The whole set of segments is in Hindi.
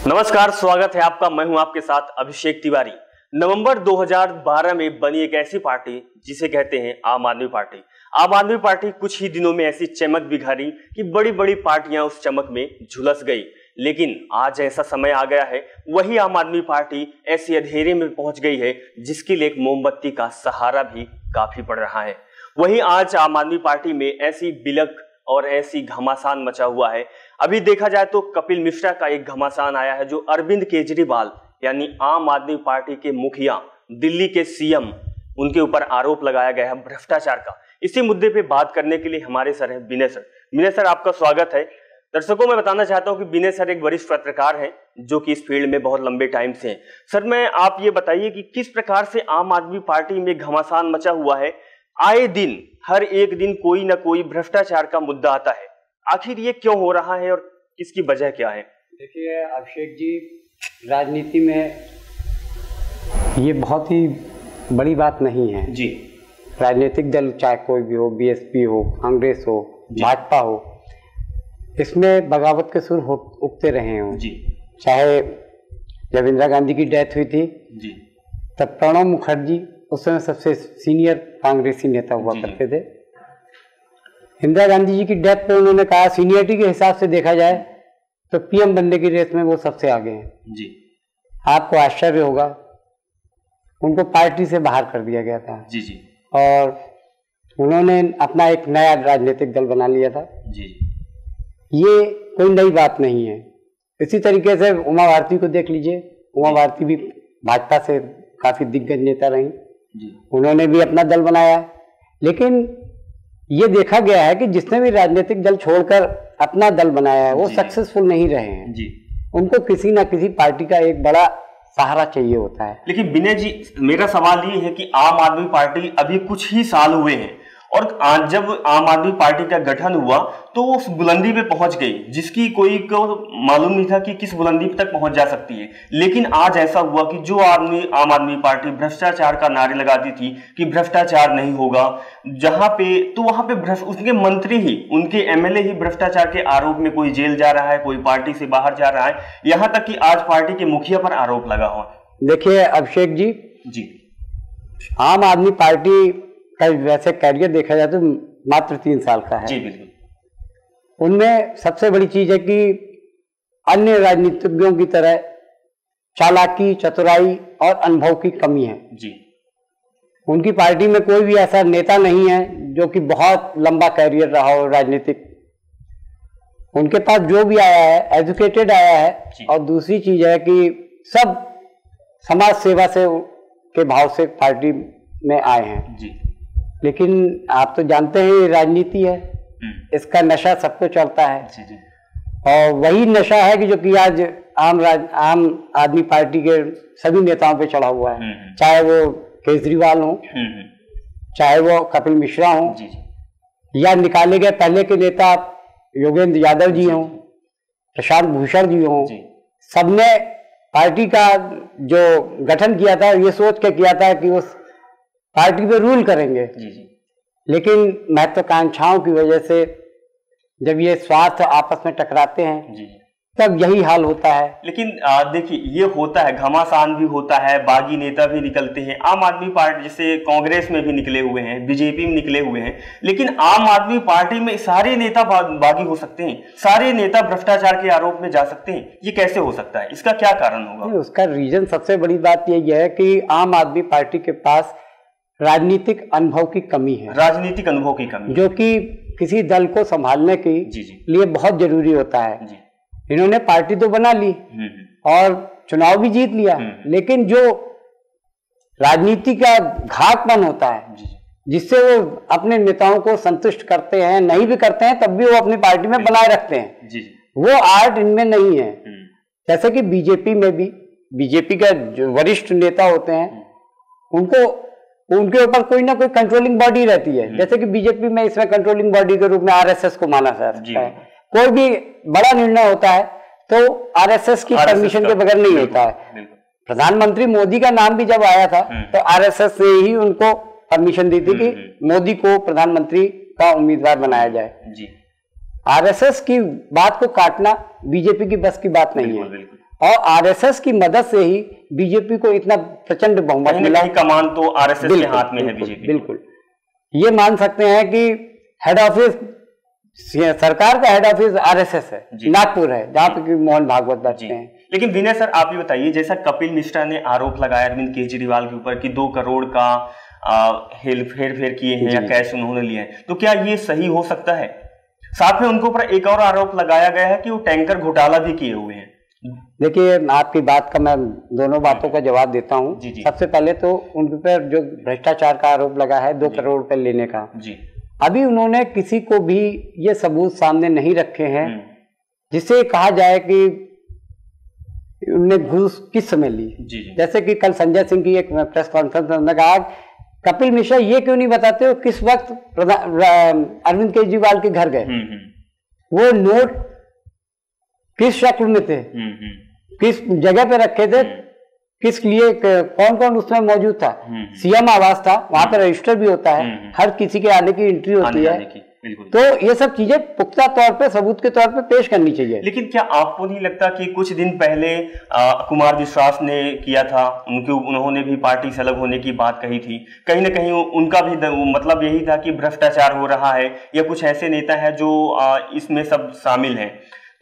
नमस्कार, स्वागत है आपका। मैं हूं आपके साथ अभिषेक तिवारी। नवंबर 2012 में बनी एक ऐसी पार्टी जिसे कहते हैं आम आदमी पार्टी। आम आदमी पार्टी कुछ ही दिनों में ऐसी चमक बिखारी कि बड़ी बड़ी पार्टियां उस चमक में झुलस गई। लेकिन आज ऐसा समय आ गया है, वही आम आदमी पार्टी ऐसी अंधेरे में पहुंच गई है जिसके लिए एक मोमबत्ती का सहारा भी काफी पड़ रहा है। वही आज आम आदमी पार्टी में ऐसी बिलक और ऐसी घमासान मचा हुआ है। अभी देखा जाए तो कपिल मिश्रा का एक घमासान आया है जो अरविंद केजरीवाल यानी आम आदमी पार्टी के मुखिया, दिल्ली के सीएम, उनके ऊपर आरोप लगाया गया है भ्रष्टाचार का। इसी मुद्दे पे बात करने के लिए हमारे सर हैं विनय सर। विनय सर, आपका स्वागत है। दर्शकों, मैं बताना चाहता हूं कि विनय सर एक वरिष्ठ पत्रकार हैं जो कि इस फील्ड में बहुत लंबे टाइम से हैं। सर, मैं आप ये बताइए कि किस प्रकार से आम आदमी पार्टी में घमासान मचा हुआ है। आए दिन, हर एक दिन कोई ना कोई भ्रष्टाचार का मुद्दा आता है। आखिर ये क्यों हो रहा है और इसकी वजह क्या है? देखिए अभिषेक जी, राजनीति में ये बहुत ही बड़ी बात नहीं है जी। राजनीतिक दल चाहे कोई भी हो, बीएसपी हो, कांग्रेस हो, भाजपा हो, इसमें बगावत के सुर उगते रहे हों जी। चाहे जब इंदिरा गांधी की डेथ हुई थी जी, तब प्रणब मुखर्जी उस समय सबसे सीनियर कांग्रेसी नेता हुआ करते थे। इंदिरा गांधी जी की डेथ पे उन्होंने कहा सीनियरिटी के हिसाब से देखा जाए तो पीएम बनने की रेस में वो सबसे आगे हैं जी। आपको आश्चर्य होगा, उनको पार्टी से बाहर कर दिया गया था जी जी, और उन्होंने अपना एक नया राजनीतिक दल बना लिया था जी। ये कोई नई बात नहीं है। इसी तरीके से उमा भारती को देख लीजिए। उमा भारती भी भाजपा से काफी दिग्गज नेता रही जी। उन्होंने भी अपना दल बनाया, लेकिन ये देखा गया है कि जिसने भी राजनीतिक दल छोड़कर अपना दल बनाया है वो सक्सेसफुल नहीं रहे हैं जी। उनको किसी ना किसी पार्टी का एक बड़ा सहारा चाहिए होता है। लेकिन विनय जी, मेरा सवाल ये है कि आम आदमी पार्टी अभी कुछ ही साल हुए हैं और आज जब आम आदमी पार्टी का गठन हुआ तो वो उस बुलंदी पे पहुंच गई जिसकी कोई को मालूम नहीं था कि किस बुलंदी तक पहुंच जा सकती है। लेकिन आज ऐसा हुआ कि जो आम आदमी पार्टी भ्रष्टाचार का नारे लगाती थी कि भ्रष्टाचार नहीं होगा, जहां पे तो वहां पे उसके मंत्री ही, उनके एमएलए ही भ्रष्टाचार के आरोप में कोई जेल जा रहा है, कोई पार्टी से बाहर जा रहा है, यहाँ तक कि आज पार्टी के मुखिया पर आरोप लगा हुआ। देखिए अभिषेक जी, आम आदमी पार्टी का वैसे कैरियर देखा जाए तो मात्र 3 साल का है जी। बिल्कुल। उनमें सबसे बड़ी चीज है कि अन्य राजनीतिज्ञों की तरह चालाकी, चतुराई और अनुभव की कमी है जी। उनकी पार्टी में कोई भी ऐसा नेता नहीं है जो कि बहुत लंबा कैरियर रहा हो राजनीतिक। उनके पास जो भी आया है एजुकेटेड आया है, और दूसरी चीज है कि सब समाज सेवा से के भाव से पार्टी में आए हैं जी। लेकिन आप तो जानते हैं ये राजनीति है, इसका नशा सबको चलता है जी जी। और वही नशा है कि जो कि आज आम आदमी पार्टी के सभी नेताओं पे चढ़ा हुआ है, चाहे वो केजरीवाल हो, चाहे वो कपिल मिश्रा हो, या निकाले गए पहले के नेता योगेंद्र यादव जी हों, प्रशांत भूषण जी हों। सबने पार्टी का जो गठन किया था ये सोच के किया था कि उस पार्टी पे रूल करेंगे जी जी। लेकिन महत्वाकांक्षाओं की वजह से जब ये स्वार्थ आपस में टकराते हैं जी, तब यही हाल होता है। लेकिन देखिए, ये होता है, घमासान भी होता है, बागी नेता भी निकलते हैं। आम आदमी पार्टी जैसे कांग्रेस में भी निकले हुए हैं, बीजेपी में निकले हुए हैं, लेकिन आम आदमी पार्टी में सारे नेता बागी हो सकते हैं, सारे नेता भ्रष्टाचार के आरोप में जा सकते हैं। ये कैसे हो सकता है? इसका क्या कारण होगा? उसका रीजन, सबसे बड़ी बात यही है कि आम आदमी पार्टी के पास राजनीतिक अनुभव की कमी है। राजनीतिक अनुभव की कमी, जो कि किसी दल को संभालने के लिए बहुत जरूरी होता है जी। इन्होंने पार्टी तो बना ली और चुनाव भी जीत लिया, लेकिन जो राजनीति का घातपन होता है जिससे वो अपने नेताओं को संतुष्ट करते हैं, नहीं भी करते हैं तब भी वो अपनी पार्टी में बनाए रखते हैं जी। वो आर्ट इनमें नहीं है। जैसे कि बीजेपी में भी, बीजेपी का जो वरिष्ठ नेता होते हैं उनके ऊपर कोई ना कोई कंट्रोलिंग बॉडी रहती है। जैसे कि बीजेपी में इसमें कंट्रोलिंग बॉडी के रूप में आरएसएस को माना जा सकता है। कोई भी बड़ा निर्णय होता है तो आरएसएस की परमिशन के बगैर नहीं होता है। प्रधानमंत्री मोदी का नाम भी जब आया था तो आरएसएस ने ही उनको परमिशन दी थी कि मोदी को प्रधानमंत्री का उम्मीदवार बनाया जाए जी। आरएसएस की बात को काटना बीजेपी की बस की बात नहीं है। और आरएसएस की मदद से ही बीजेपी को इतना प्रचंड बहुमत मिला। कमान तो आरएसएस के हाथ में है बीजेपी। बिल्कुल, ये मान सकते हैं कि हेड ऑफिस, सरकार का हेड ऑफिस आरएसएस है, नागपुर है, जहाँ पे मोहन भागवत बैठते हैं। लेकिन विनय सर, आप ये बताइए, जैसा कपिल मिश्रा ने आरोप लगाया अरविंद केजरीवाल के ऊपर कि 2 करोड़ का हेर फेर किए हैं या कैश उन्होंने लिए हैं, तो क्या ये सही हो सकता है? साथ में उनके ऊपर एक और आरोप लगाया गया है कि वो टैंकर घोटाला भी किए हुए हैं। देखिए, आपकी बात का मैं दोनों बातों का जवाब देता हूँ। सबसे पहले तो उनके ऊपर जो भ्रष्टाचार का आरोप लगा है 2 करोड़ रुपए लेने का, अभी उन्होंने किसी को भी ये सबूत सामने नहीं रखे हैं जिससे कहा जाए कि उन्होंने घूस किस समय ली। जैसे कि कल संजय सिंह की एक प्रेस कॉन्फ्रेंस में उन्होंने कहा, कपिल मिश्रा ये क्यों नहीं बताते हो किस वक्त अरविंद केजरीवाल के घर गए, वो नोट किस शक्ल में थे, किस जगह पे रखे थे, किस लिए, कौन कौन उसमें मौजूद था। सीएम आवास था, वहां पर रजिस्टर भी होता है, हर किसी के आने की एंट्री होती है। तो ये सब चीजें पुख्ता तौर पे सबूत के तौर पे पेश करनी चाहिए। लेकिन क्या आपको नहीं लगता कि कुछ दिन पहले कुमार विश्वास ने किया था, उन्होंने भी पार्टी से अलग होने की बात कही थी, कहीं ना कहीं उनका भी मतलब यही था कि भ्रष्टाचार हो रहा है या कुछ ऐसे नेता है जो इसमें सब शामिल हैं।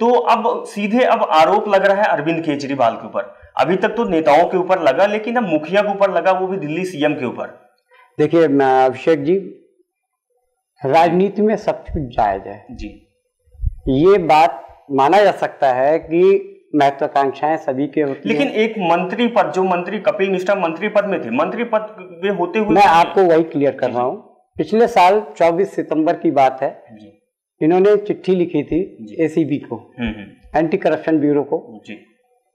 तो अब सीधे अब आरोप लग रहा है अरविंद केजरीवाल के ऊपर। अभी तक तो नेताओं के ऊपर लगा, लेकिन अब मुखिया के ऊपर लगा, वो भी दिल्ली सीएम के ऊपर। देखिए अभिषेक जी, राजनीति में सब कुछ जायज है जी। ये बात माना जा सकता है कि महत्वाकांक्षाएं सभी के होती लेकिन हैं। एक मंत्री पद, जो मंत्री कपिल मिश्रा मंत्री पद में थे, मंत्री पद में होते हुए मैं आपको वही क्लियर कर रहा हूँ। पिछले साल 24 सितंबर की बात है, इन्होंने चिट्ठी लिखी थी एसीबी को, एंटी करप्शन ब्यूरो को,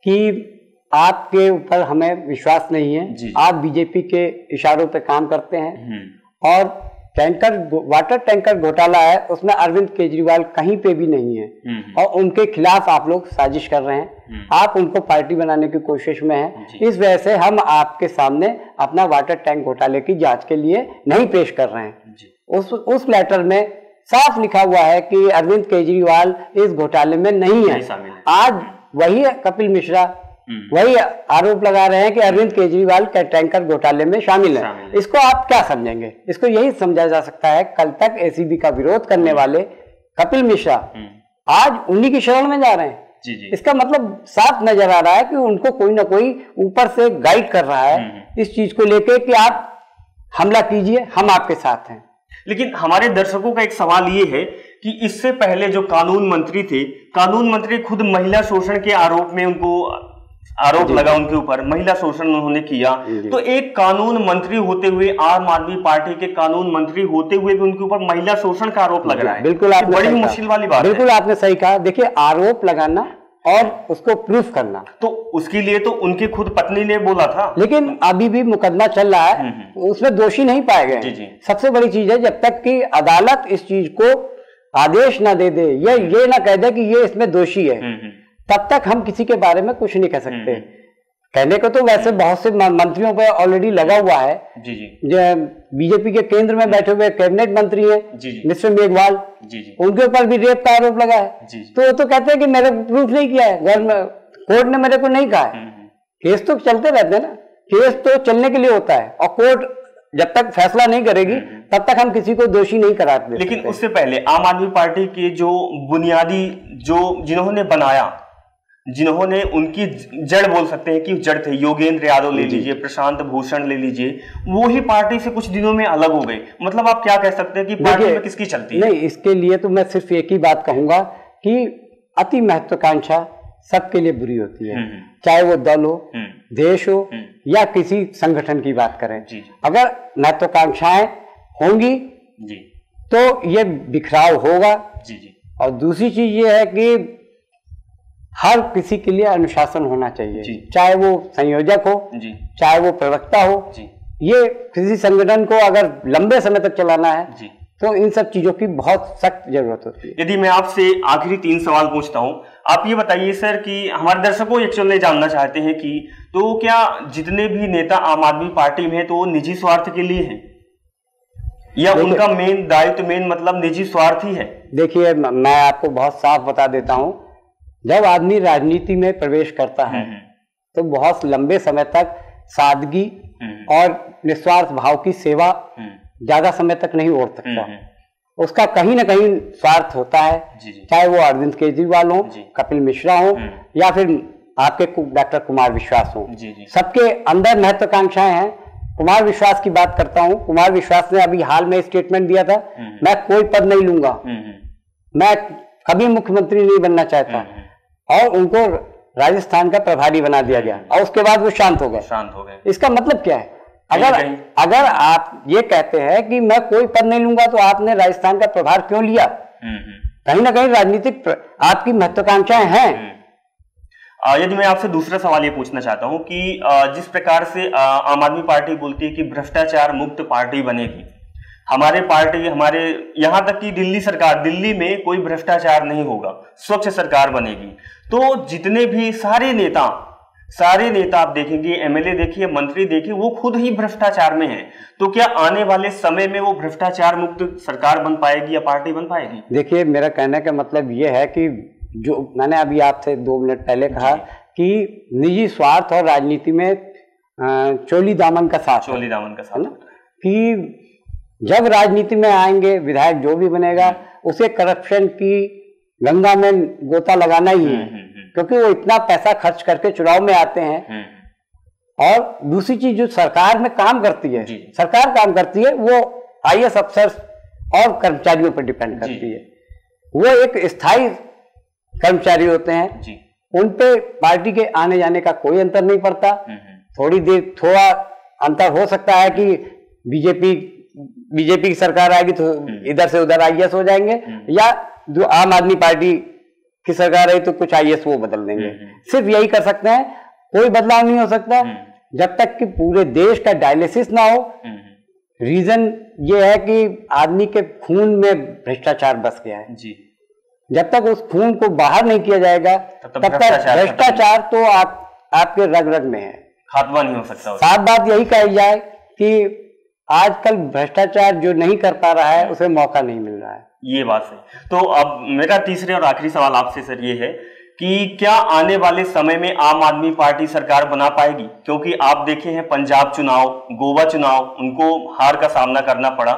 कि आपके ऊपर हमें विश्वास नहीं है, आप बीजेपी के इशारों पे काम करते हैं और वाटर टैंकर घोटाला है उसमें अरविंद केजरीवाल कहीं पे भी नहीं है और उनके खिलाफ आप लोग साजिश कर रहे हैं, आप उनको पार्टी बनाने की कोशिश में हैं। इस वजह से हम आपके सामने अपना वाटर टैंक घोटाले की जांच के लिए नहीं पेश कर रहे हैं। उस लेटर में साफ लिखा हुआ है कि अरविंद केजरीवाल इस घोटाले में नहीं है। आज वही कपिल मिश्रा वही आरोप लगा रहे हैं कि अरविंद केजरीवाल का टैंकर घोटाले में शामिल है। इसको आप क्या समझेंगे? इसको यही समझा जा सकता है, कल तक एसीबी का विरोध करने वाले कपिल मिश्रा आज उन्हीं की शरण में जा रहे हैं। इसका मतलब साफ नजर आ रहा है कि उनको कोई ना कोई ऊपर से गाइड कर रहा है इस चीज को लेके कि आप हमला कीजिए, हम आपके साथ हैं। लेकिन हमारे दर्शकों का एक सवाल ये है कि इससे पहले जो कानून मंत्री थे, कानून मंत्री खुद महिला शोषण के आरोप में उनको आरोप लगा उनके ऊपर, महिला शोषण उन्होंने किया। तो एक कानून मंत्री होते हुए, आम आदमी पार्टी के कानून मंत्री होते हुए भी उनके ऊपर महिला शोषण का आरोप लग रहा है। बिल्कुल बड़ी मुश्किल वाली बात है। बिल्कुल आपने सही कहा। देखिए, आरोप लगाना और उसको प्रूफ करना, तो उसके लिए तो उनकी खुद पत्नी ने बोला था, लेकिन अभी भी मुकदमा चल रहा है, उसमें दोषी नहीं पाए गए। सबसे बड़ी चीज है, जब तक कि अदालत इस चीज को आदेश ना दे दे या ये ना कह दे कि ये इसमें दोषी है, तब तक हम किसी के बारे में कुछ नहीं कह सकते। कहने को तो वैसे बहुत से मंत्रियों पर ऑलरेडी लगा हुआ है। बीजेपी के केंद्र में बैठे हुए कैबिनेट मंत्री हैं मिस्टर मेघवाल, उनके ऊपर भी रेप का आरोप लगा है। तो वो तो कहते हैं कि मेरे प्रूफ नहीं किया है, कोर्ट ने मेरे को नहीं कहा है। केस तो चलते रहते हैं ना, केस तो चलने के लिए होता है और कोर्ट जब तक फैसला नहीं करेगी तब तक हम किसी को दोषी नहीं कराते। लेकिन उससे पहले आम आदमी पार्टी के जो बुनियादी जिन्होंने बनाया, जिन्होंने उनकी जड़ बोल सकते हैं कि जड़ थे, योगेंद्र यादव ले लीजिए, प्रशांत भूषण ले लीजिए, वो ही पार्टी से कुछ दिनों में अलग हो गए। मतलब आप क्या कह सकते हैं कि पार्टी में किसकी चलती है? नहीं, इसके लिए तो मैं सिर्फ एक ही बात कहूंगा कि अति महत्वाकांक्षा सबके लिए बुरी होती है, चाहे वो दल हो, देश हो या किसी संगठन की बात करें। अगर महत्वाकांक्षाएं होंगी तो ये बिखराव होगा। और दूसरी चीज ये है कि हर किसी के लिए अनुशासन होना चाहिए, चाहे वो संयोजक हो, चाहे वो प्रवक्ता हो। ये किसी संगठन को अगर लंबे समय तक चलाना है तो इन सब चीजों की बहुत सख्त जरूरत होती है। यदि मैं आपसे आखिरी 3 सवाल पूछता हूं, आप ये बताइए सर कि हमारे दर्शकों एक्चुअली जानना चाहते हैं कि तो क्या जितने भी नेता आम आदमी पार्टी में है तो वो निजी स्वार्थ के लिए हैं या उनका मेन दायित्व मतलब निजी स्वार्थ ही है? देखिए, मैं आपको बहुत साफ बता देता हूं जब आदमी राजनीति में प्रवेश करता है तो बहुत लंबे समय तक सादगी और निस्वार्थ भाव की सेवा ज्यादा समय तक नहीं ओढ़ सकता। उसका कहीं ना कहीं स्वार्थ होता है, चाहे वो अरविंद केजरीवाल हो, कपिल मिश्रा हो, या फिर आपके डॉक्टर कुमार विश्वास हो। सबके अंदर महत्वाकांक्षाएं हैं। कुमार विश्वास की बात करता हूं। कुमार विश्वास ने अभी हाल में स्टेटमेंट दिया था, मैं कोई पद नहीं लूंगा, मैं कभी मुख्यमंत्री नहीं बनना चाहता, और उनको राजस्थान का प्रभारी बना दिया गया और उसके बाद वो शांत हो गए। इसका मतलब क्या है? अगर आप ये कहते हैं कि मैं कोई पद नहीं लूंगा तो आपने राजस्थान का प्रभार क्यों लिया? कहीं ना कहीं राजनीतिक आपकी महत्वाकांक्षाएं हैं। यदि मैं आपसे दूसरा सवाल ये पूछना चाहता हूं कि जिस प्रकार से आम आदमी पार्टी बोलती है कि भ्रष्टाचार मुक्त पार्टी बनेगी, हमारे यहाँ तक कि दिल्ली सरकार, दिल्ली में कोई भ्रष्टाचार नहीं होगा, स्वच्छ सरकार बनेगी, तो जितने भी सारे नेता आप देखेंगे, एमएलए देखिए, मंत्री देखिए, वो खुद ही भ्रष्टाचार में हैं। तो क्या आने वाले समय में वो भ्रष्टाचार मुक्त सरकार बन पाएगी या पार्टी बन पाएगी? देखिए, मेरा कहने का मतलब ये है कि जो मैंने अभी आपसे 2 मिनट पहले कहा कि निजी स्वार्थ और राजनीति में चोली दामन का साथ ना, कि जब राजनीति में आएंगे विधायक जो भी बनेगा उसे करप्शन की गंगा में गोता लगाना ही है, क्योंकि वो इतना पैसा खर्च करके चुनाव में आते हैं। और दूसरी चीज, जो सरकार में काम करती है, सरकार काम करती है, वो आईएएस अफसर और कर्मचारियों पर डिपेंड करती है। वो एक स्थायी कर्मचारी होते हैं, उन पे पार्टी के आने जाने का कोई अंतर नहीं पड़ता। थोड़ा अंतर हो सकता है कि बीजेपी की सरकार आएगी तो इधर से उधर आईएएस हो जाएंगे, या जो आम आदमी पार्टी की सरकार आई तो कुछ आईएएस वो बदल देंगे। सिर्फ यही कर सकते हैं, कोई बदलाव नहीं हो सकता जब तक कि पूरे देश का डायलिसिस ना हो। रीजन ये है कि आदमी के खून में भ्रष्टाचार बस गया है। जब तक उस खून को बाहर नहीं किया जाएगा तब तक भ्रष्टाचार तो आपके रग रग में है, खात्मा नहीं हो सकता। साथ बात यही कही जाए कि आजकल भ्रष्टाचार जो नहीं कर पा रहा है उसे मौका नहीं मिल रहा है। ये बात है। तो अब मेरा तीसरे और आखिरी सवाल आपसे सर ये है कि क्या आने वाले समय में आम आदमी पार्टी सरकार बना पाएगी? क्योंकि आप देखे हैं पंजाब चुनाव, गोवा चुनाव, उनको हार का सामना करना पड़ा।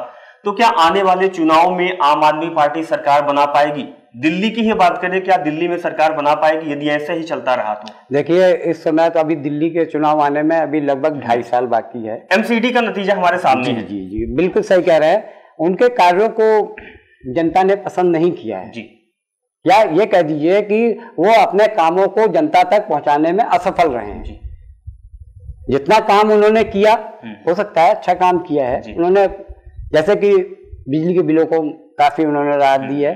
तो क्या आने वाले चुनाव में आम आदमी पार्टी सरकार बना पाएगी? दिल्ली की ही बात करें, क्या दिल्ली में सरकार बना पाएगी यदि ऐसे ही चलता रहा तो? देखिए, इस समय तो अभी दिल्ली के चुनाव आने में अभी लगभग 2.5 साल बाकी है। एमसीडी का नतीजा हमारे सामने है। जी, बिल्कुल सही कह रहे हैं। उनके कार्यों को जनता ने पसंद नहीं किया है जी, या ये कह दीजिए कि वो अपने कामों को जनता तक पहुंचाने में असफल रहे हैं जी। जितना काम उन्होंने किया, हो सकता है अच्छा काम किया है उन्होंने, जैसे कि बिजली के बिलों को काफी उन्होंने राहत दी है,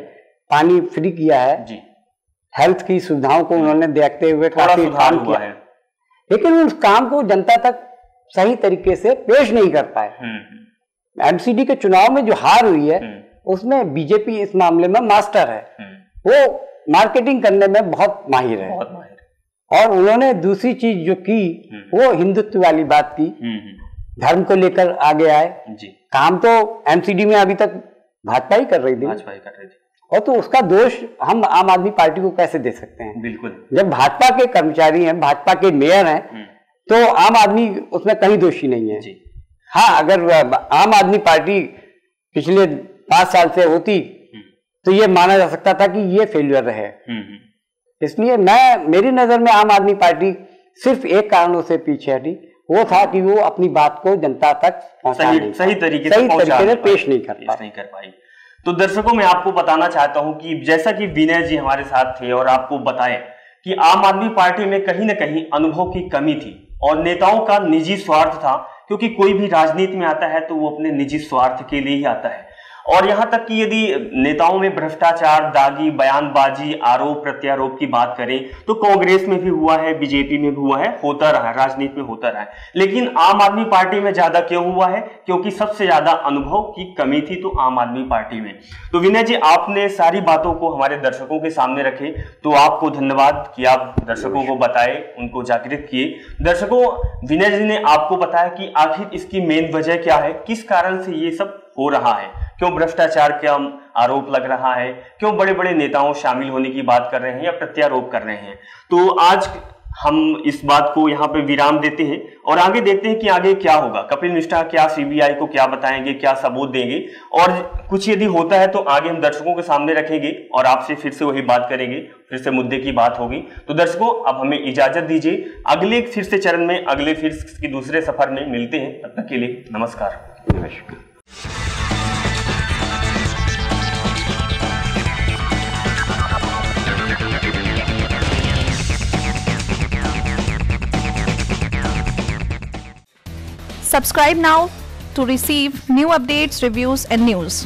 पानी फ्री किया है जी, हेल्थ की सुविधाओं को उन्होंने देखते हुए काफी काम किया है, लेकिन उस काम को जनता तक सही तरीके से पेश नहीं कर पाए। एमसीडी के चुनाव में जो हार हुई है उसमें बीजेपी इस मामले में मास्टर है, वो मार्केटिंग करने में बहुत माहिर है, और उन्होंने दूसरी चीज जो की वो हिंदुत्व वाली बात की, धर्म को लेकर आगे आए जी। काम तो एमसीडी में अभी तक भाजपा ही कर रही थी, और तो उसका दोष हम आम आदमी पार्टी को कैसे दे सकते हैं? बिल्कुल, जब भाजपा के कर्मचारी हैं, भाजपा के मेयर हैं, तो आम आदमी उसमें कहीं दोषी नहीं है जी। हाँ, अगर आम आदमी पार्टी पिछले 5 साल से होती तो ये माना जा सकता था कि ये फेल्यूर रहे। इसलिए मेरी नजर में आम आदमी पार्टी सिर्फ एक कारणों से पीछे हटी, वो था कि वो अपनी बात को जनता तक सही तरीके से पेश नहीं कर पाई। तो दर्शकों, मैं आपको बताना चाहता हूं कि जैसा कि विनय जी हमारे साथ थे और आपको बताएं कि आम आदमी पार्टी में कहीं ना कहीं अनुभव की कमी थी और नेताओं का निजी स्वार्थ था, क्योंकि कोई भी राजनीति में आता है तो वो अपने निजी स्वार्थ के लिए ही आता है। और यहां तक कि यदि नेताओं में भ्रष्टाचार, दागी, बयानबाजी, आरोप प्रत्यारोप की बात करें तो कांग्रेस में भी हुआ है, बीजेपी में भी हुआ है, होता रहा, राजनीति में होता रहा है। लेकिन आम आदमी पार्टी में ज्यादा क्यों हुआ है? क्योंकि सबसे ज्यादा अनुभव की कमी थी तो आम आदमी पार्टी में। तो विनय जी, आपने सारी बातों को हमारे दर्शकों के सामने रखे, तो आपको धन्यवाद कि आप दर्शकों को बताए, उनको जागृत किए। दर्शकों, विनय जी ने आपको बताया कि आखिर इसकी मेन वजह क्या है, किस कारण से ये सब हो रहा है। क्यों भ्रष्टाचार का आरोप लग रहा है, क्यों बड़े बड़े नेताओं शामिल होने की बात कर रहे हैं या प्रत्यारोप कर रहे हैं। तो आज हम इस बात को यहाँ पे विराम देते हैं और आगे देखते हैं कि आगे क्या होगा। कपिल मिश्रा क्या सीबीआई को क्या बताएंगे, क्या सबूत देंगे, और कुछ यदि होता है तो आगे हम दर्शकों के सामने रखेंगे और आपसे फिर से वही बात करेंगे, फिर से मुद्दे की बात होगी। तो दर्शकों, अब हमें इजाजत दीजिए, अगले फिर से चरण में, अगले फिर की दूसरे सफर में मिलते हैं। तब तक के लिए नमस्कार। नमस्कार। Subscribe now to receive new updates, reviews and news.